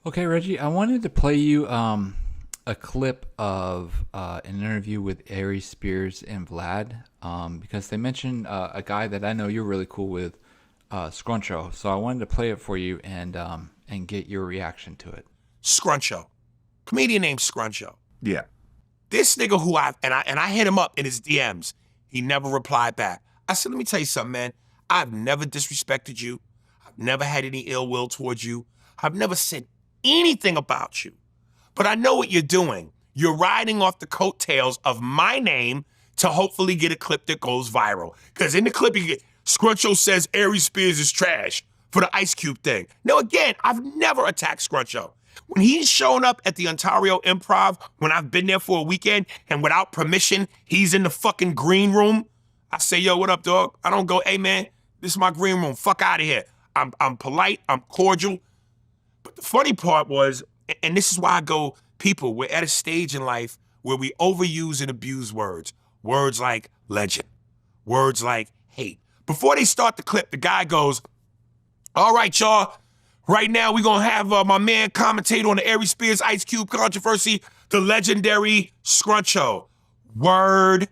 Okay, Reggie, I wanted to play you a clip of an interview with Aries Spears and Vlad because they mentioned a guy that I know you're really cool with, Scruncho. So I wanted to play it for you and get your reaction to it. Scruncho, comedian named Scruncho. Yeah. This nigga who I hit him up in his DMs. He never replied back. I said, let me tell you something, man. I've never disrespected you. I've never had any ill will towards you. I've never said anything about you. But I know what you're doing. You're riding off the coattails of my name to hopefully get a clip that goes viral. Because in the clip, you get Scruncho says Aries Spears is trash for the Ice Cube thing. Now, again, I've never attacked Scruncho. When he's shown up at the Ontario Improv, when I've been there for a weekend, and without permission, he's in the fucking green room, I say, yo, what up, dog? I don't go, hey, man, this is my green room. Fuck out of here. I'm polite. I'm cordial. But the funny part was, and this is why I go, people, we're at a stage in life where we overuse and abuse words. Words like legend. Words like hate. Before they start the clip, the guy goes, all right, y'all. Right now, we're going to have my man commentate on the Aries Spears Ice Cube controversy, the legendary Scruncho. Word.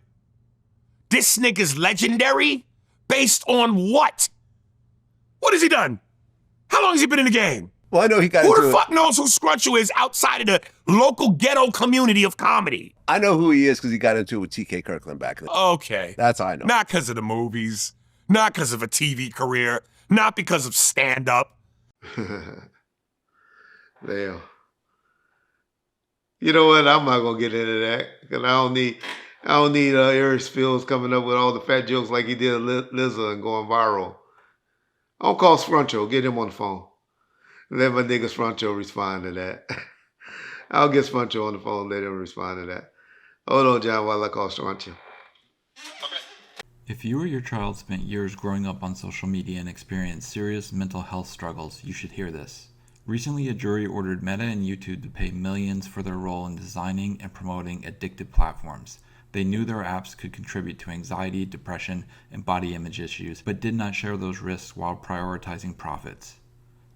This nigga's legendary? Based on what? What has he done? How long has he been in the game? Well, I know he got Who into the fuck knows who Scruncho is outside of the local ghetto community of comedy? I know who he is because he got into it with TK Kirkland back then. Okay. That's how I know. Not because of the movies, not because of a TV career, not because of stand-up. Damn. You know what? I'm not gonna get into that because I don't need Aries Spears coming up with all the fat jokes like he did Lizzo and going viral. I'll call Scruncho, get him on the phone. Let my nigga Scruncho respond to that. I'll get Scruncho on the phone, let him respond to that. Hold on, John, while I call Scruncho. If you or your child spent years growing up on social media and experienced serious mental health struggles, you should hear this. Recently, a jury ordered Meta and YouTube to pay millions for their role in designing and promoting addictive platforms. They knew their apps could contribute to anxiety, depression, and body image issues, but did not share those risks while prioritizing profits.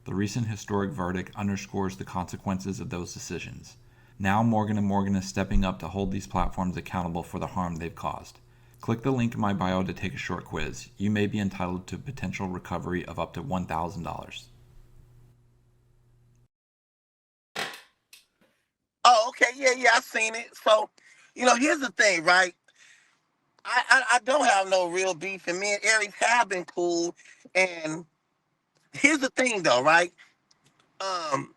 The recent historic verdict underscores the consequences of those decisions. Now Morgan & Morgan is stepping up to hold these platforms accountable for the harm they've caused. Click the link in my bio to take a short quiz. You may be entitled to potential recovery of up to $1,000. Oh, okay, yeah, I seen it. So, here's the thing, right? I don't have no real beef, and me and Aries have been cool. And here's the thing, though, right? Um,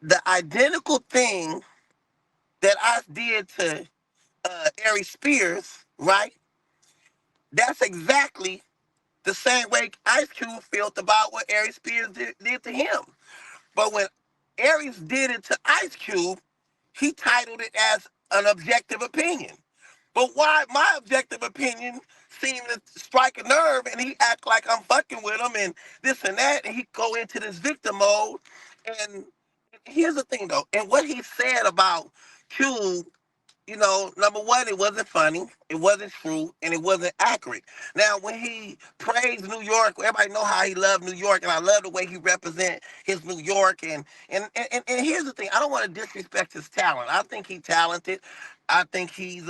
the identical thing that I did to Aries Spears, right? That's exactly the same way Ice Cube felt about what Aries Spears did to him. But when Aries did it to Ice Cube, he titled it as an objective opinion. But why my objective opinion seemed to strike a nerve and he act like I'm fucking with him and this and that, and he go into this victim mode. And here's the thing though, and what he said about Cube, number one, it wasn't funny, it wasn't true, and it wasn't accurate. Now, when he praised New York, everybody know how he loved New York, and I love the way he represent his New York. And here's the thing, I don't want to disrespect his talent. I think he's talented. I think he's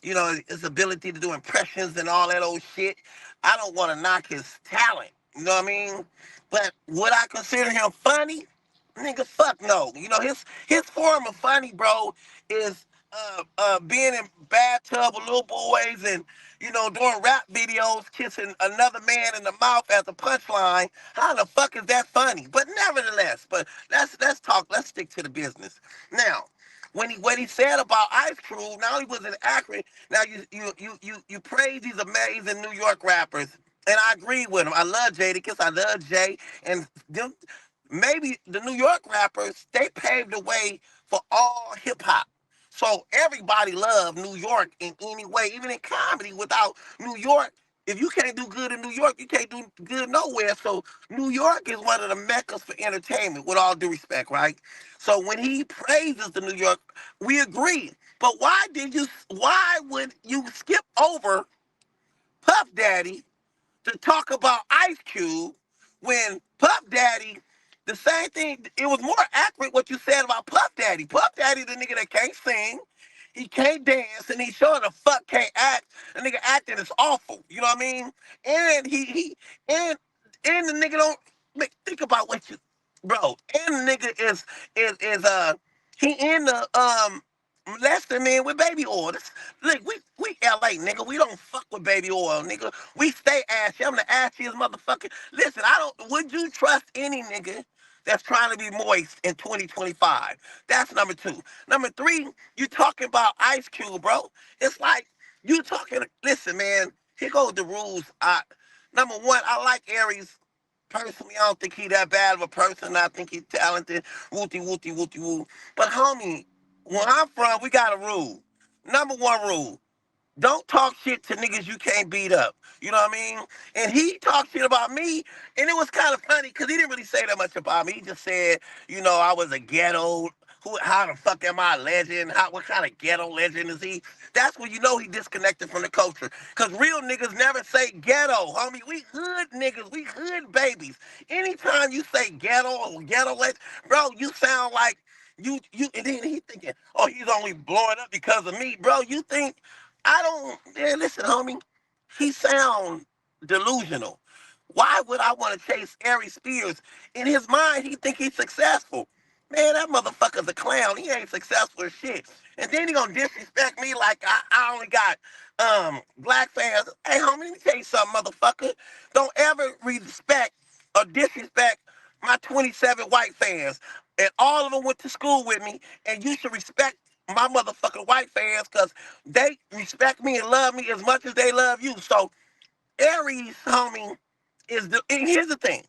his ability to do impressions and all that old shit. I don't want to knock his talent. You know what I mean? But would I consider him funny? Nigga, fuck no. His form of funny, bro, is being in bathtub with little boys and doing rap videos, kissing another man in the mouth as a punchline. How the fuck is that funny? But nevertheless, let's talk. Let's stick to the business. Now, when what he said about Ice Cube, not only was it accurate. Now you praise these amazing New York rappers. And I agree with him. I love Jadakiss. I love Jay. And them, maybe the New York rappers, they paved the way for all hip hop. So everybody loved New York in any way, even in comedy. Without New York, if you can't do good in New York, you can't do good nowhere. So New York is one of the meccas for entertainment, with all due respect, right? So when he praises the New York, we agree. But why would you skip over Puff Daddy to talk about Ice Cube when Puff Daddy The same thing. It was more accurate what you said about Puff Daddy. Puff Daddy, the nigga that can't sing, he can't dance, and he sure the fuck can't act. The nigga acting is awful. You know what I mean? And and and the nigga don't think about what you, bro. And the nigga is he in the molesting man with baby oil. Look, we LA nigga. We don't fuck with baby oil, nigga. We stay ashy. I'm the ashiest motherfucker. Listen, I don't. Would you trust any nigga that's trying to be moist in 2025? That's number two. Number three, you talking about Ice Cube, bro. It's like you talking. Listen, man. Here goes the rules. Number one, I like Aries. Personally, I don't think he that bad of a person. I think he's talented. Wooty wooty wooty woo. But homie, where I'm from, we got a rule. Number one rule: don't talk shit to niggas you can't beat up. You know what I mean? And he talked shit about me, and it was kind of funny because he didn't really say that much about me. He just said, I was a ghetto. How the fuck am I a legend? What kind of ghetto legend is he? That's when you know he disconnected from the culture. Because real niggas never say ghetto, homie. We hood niggas. We hood babies. Anytime you say ghetto or ghetto legend, bro, you sound like and then he thinking, oh, he's only blowing up because of me. Bro, you think I don't, man, listen, homie, he sound delusional. Why would I want to chase Aries Spears? In his mind, he think he's successful. Man, that motherfucker's a clown. He ain't successful as shit. And then he gonna disrespect me like I only got black fans. Hey, homie, let me tell you something, motherfucker. Don't ever respect or disrespect my 27 white fans. And all of them went to school with me, and you should respect my motherfucking white fans because they respect me and love me as much as they love you. So Aries, homie, and here's the thing.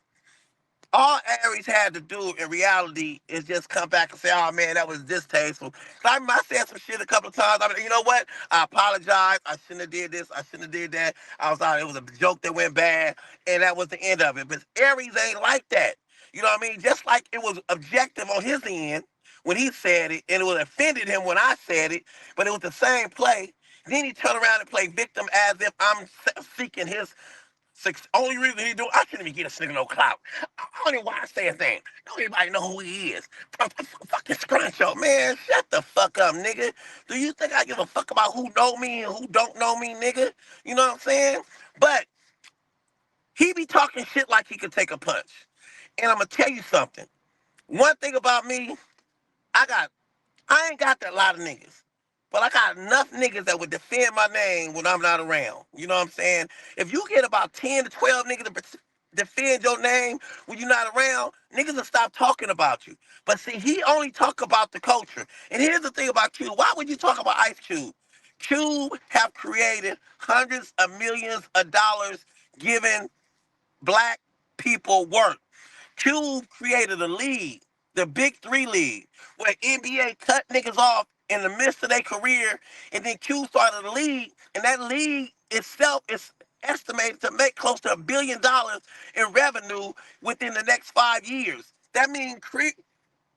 All Aries had to do in reality is just come back and say, oh man, that was distasteful. So I said some shit a couple of times. I mean, you know what? I apologize. I shouldn't have did this. I shouldn't have did that. I was out. It was a joke that went bad, and that was the end of it. But Aries ain't like that. You know what I mean? Just like it was objective on his end when he said it, and it was offended him when I said it, but it was the same play. Then he turned around and played victim as if I'm seeking his only reason he do, I shouldn't even get a nigga no clout. I don't even why I say a thing. Don't anybody know who he is. Fucking Scruncho, man. Shut the fuck up, nigga. Do you think I give a fuck about who know me and who don't know me, nigga? You know what I'm saying? But he be talking shit like he could take a punch. And I'm gonna tell you something. One thing about me, I got I ain't got that lot of niggas. But I got enough niggas that would defend my name when I'm not around. You know what I'm saying? If you get about 10 to 12 niggas to defend your name when you're not around, niggas will stop talking about you. But see, he only talk about the culture. And here's the thing about Cube. Why would you talk about Ice Cube? Cube have created hundreds of millions of dollars giving black people work. Cube created a league, the Big Three League, where NBA cut niggas off in the midst of their career, and then Cube started a league, and that league itself is estimated to make close to $1 billion in revenue within the next 5 years. That means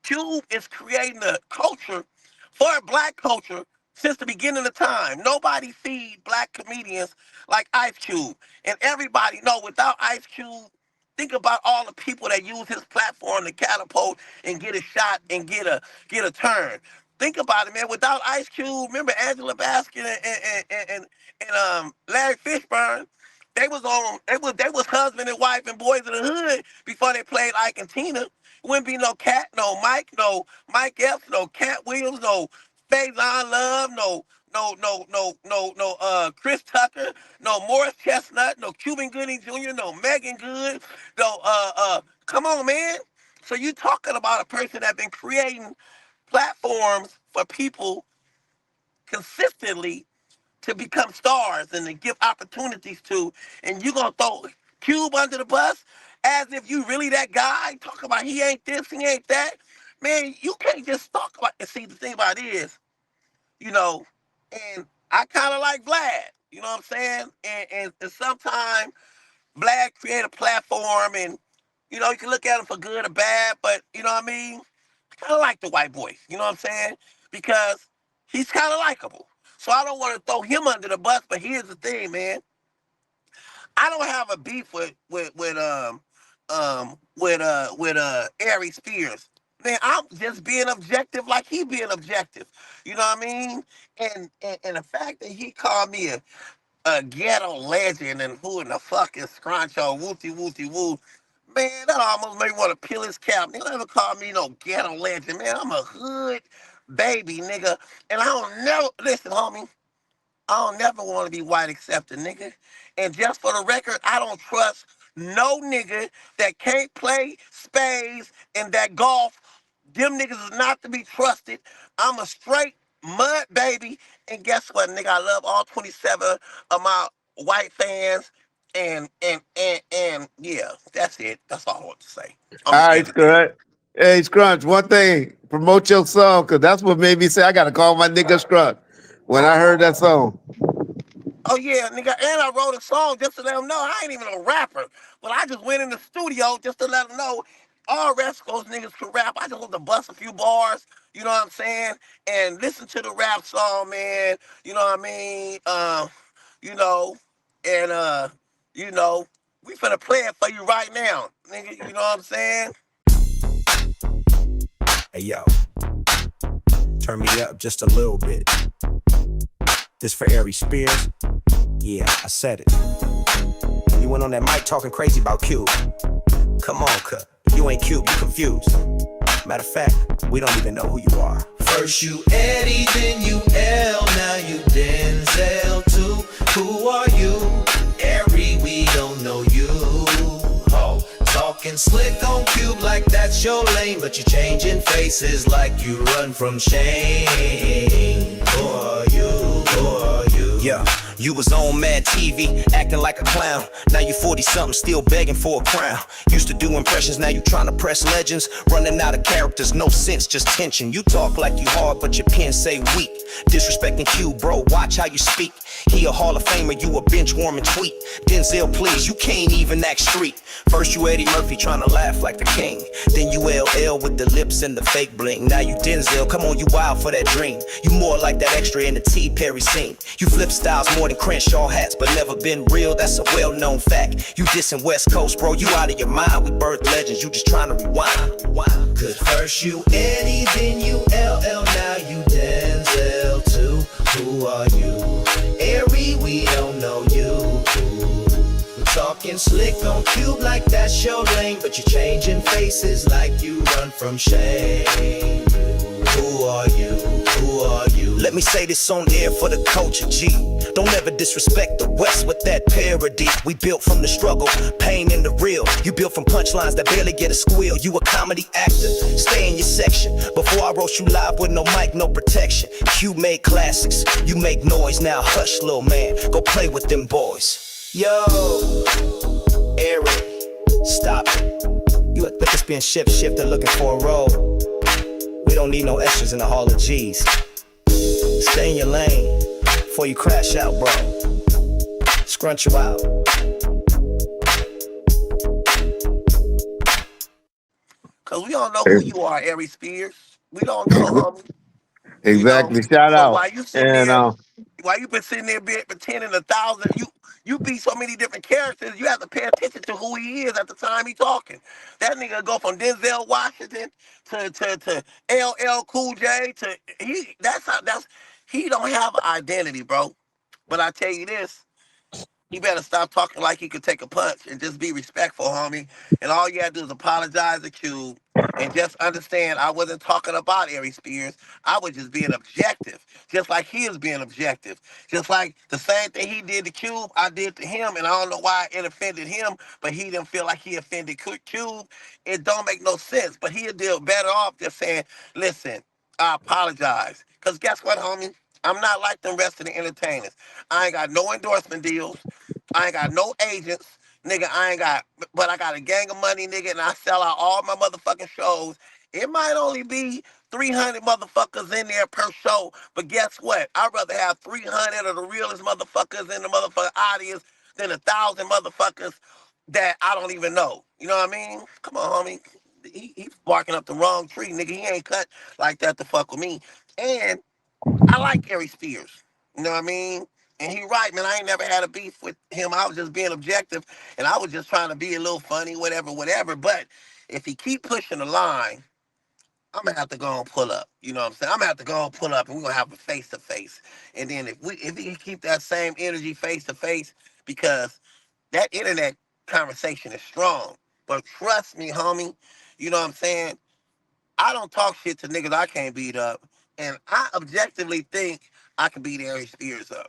Cube is creating a culture for a black culture since the beginning of time. Nobody feed black comedians like Ice Cube. And everybody know without Ice Cube, think about all the people that use his platform to catapult and get a shot and get a turn. Think about it, man. Without Ice Cube, remember Angela Baskin and Larry Fishburne? They was husband and wife and boys in the hood before they played Ike and Tina. Wouldn't be no Cat, no Mike, no Mike Epps, no Cat Williams, no Faison Love, no Chris Tucker, no Morris Chestnut, no Cuban Gooding Jr., no Megan Good, no come on, man. So you talking about a person that been creating platforms for people consistently to become stars and to give opportunities to, and you gonna throw Cube under the bus as if you really that guy? Talk about he ain't this, he ain't that. Man, you can't just talk about and see the thing about it is, you know, and I kind of like Vlad, you know what I'm saying? And sometimes Vlad create a platform and, you can look at him for good or bad, but you know what I mean? I kind of like the white boy, you know what I'm saying? Because he's kind of likable. So I don't want to throw him under the bus, but here's the thing, man. I don't have a beef with Aries Spears. Man, I'm just being objective like he being objective. You know what I mean? And the fact that he called me a ghetto legend and who in the fuck is Scruncho, wooty wooty woo. Man, that almost made me want to peel his cap. Nigga never call me no ghetto legend, man. I'm a hood baby, nigga. And I don't never listen, homie. I don't never want to be white except a nigga. And just for the record, I don't trust no nigga that can't play spades and that golf. Them niggas is not to be trusted. I'm a straight mud baby. And guess what, nigga? I love all 27 of my white fans. And yeah, that's it. That's all I want to say. I'm All the right, editor. Scrunch. Hey, Scrunch, one thing, promote your song, because that's what made me say I got to call my nigga Scrunch when I heard that song. Oh yeah, nigga, and I wrote a song just to let them know I ain't even a rapper. But I just went in the studio just to let them know all West Coast niggas can rap. I just want to bust a few bars, you know what I'm saying? And listen to the rap song, man. You know what I mean? You know, and you know, we finna play it for you right now, nigga. You know what I'm saying? Hey yo, turn me up just a little bit. This for Aries Spears. Yeah, I said it. You went on that mic talking crazy about Cube. Come on, cut. You ain't Cube, you confused. Matter of fact, we don't even know who you are. First you Eddie, then you L, now you Denzel too. Who are you? Aries, we don't know you. Oh, talking slick on Cube like that's your lane, but you changing faces like you run from shame. Who are you? Who are you? Yeah, you was on Mad TV, acting like a clown. Now you 40-something, still begging for a crown. Used to do impressions, now you tryna press legends. Running out of characters, no sense, just tension. You talk like you hard, but your pen say weak. Disrespecting Q, bro, watch how you speak. He a Hall of Famer, you a bench warming tweet. Denzel, please, you can't even act street. First you Eddie Murphy tryna laugh like the king. Then you LL with the lips and the fake bling. Now you Denzel, come on, you wild for that dream. You more like that extra in the T. Perry scene. You flip styles more than Crenshaw hats, but never been real, that's a well-known fact. You dissing West Coast, bro, you out of your mind. We birth legends, you just trying to rewind. Cause first you Eddie, then you LL, now you Denzel too. Who are you? Aries, we don't know you. We're talking slick on Cube like that's your lane, but you're changing faces like you run from shame. Who are you? Who are you? Let me say this on air for the culture, G. Don't ever disrespect the West with that parody. We built from the struggle, pain and the real. You built from punchlines that barely get a squeal. You a comedy actor, stay in your section. Before I roast you live with no mic, no protection. Q made classics, you make noise. Now hush, little man, go play with them boys. Yo, Aries, stop it. You let this be a shifter looking for a role. We don't need no extras in the Hall of G's. Stay in your lane before you crash out, bro. Scrunch you out. Cause we don't know who you are, Aries Spears. We don't know, homie. You know. Exactly. Shout So out. while you sitting And there, while you been sitting there pretending 1,000, you be so many different characters. You have to pay attention to who he is at the time he talking. That nigga go from Denzel Washington to LL Cool J to he. That's he don't have an identity, bro. But I tell you this. You better stop talking like he could take a punch and just be respectful, homie. And all you gotta do is apologize to Cube and just understand I wasn't talking about Aries Spears. I was just being objective, just like he is being objective. Just like the same thing he did to Cube, I did to him, and I don't know why it offended him, but he didn't feel like he offended Cube. It don't make no sense, but he'd deal better off just saying, listen, I apologize. Because guess what, homie? I'm not like the rest of the entertainers. I ain't got no endorsement deals. I ain't got no agents, nigga. I ain't got, but I got a gang of money, nigga, and I sell out all my motherfucking shows. It might only be 300 motherfuckers in there per show, but guess what? I'd rather have 300 of the realest motherfuckers in the motherfucking audience than 1,000 motherfuckers that I don't even know. You know what I mean? Come on, homie. He's barking up the wrong tree, nigga. He ain't cut like that to fuck with me. And I like Aries Spears. You know what I mean? And he right, man. I ain't never had a beef with him. I was just being objective, and I was just trying to be a little funny, whatever, whatever. But if he keep pushing the line, I'm gonna have to go and pull up. You know what I'm saying? I'm gonna have to go and pull up, and we're gonna have a face to face. And then if he can keep that same energy face to face, because that internet conversation is strong. But trust me, homie, you know what I'm saying? I don't talk shit to niggas I can't beat up, and I objectively think I can beat Aries Spears up.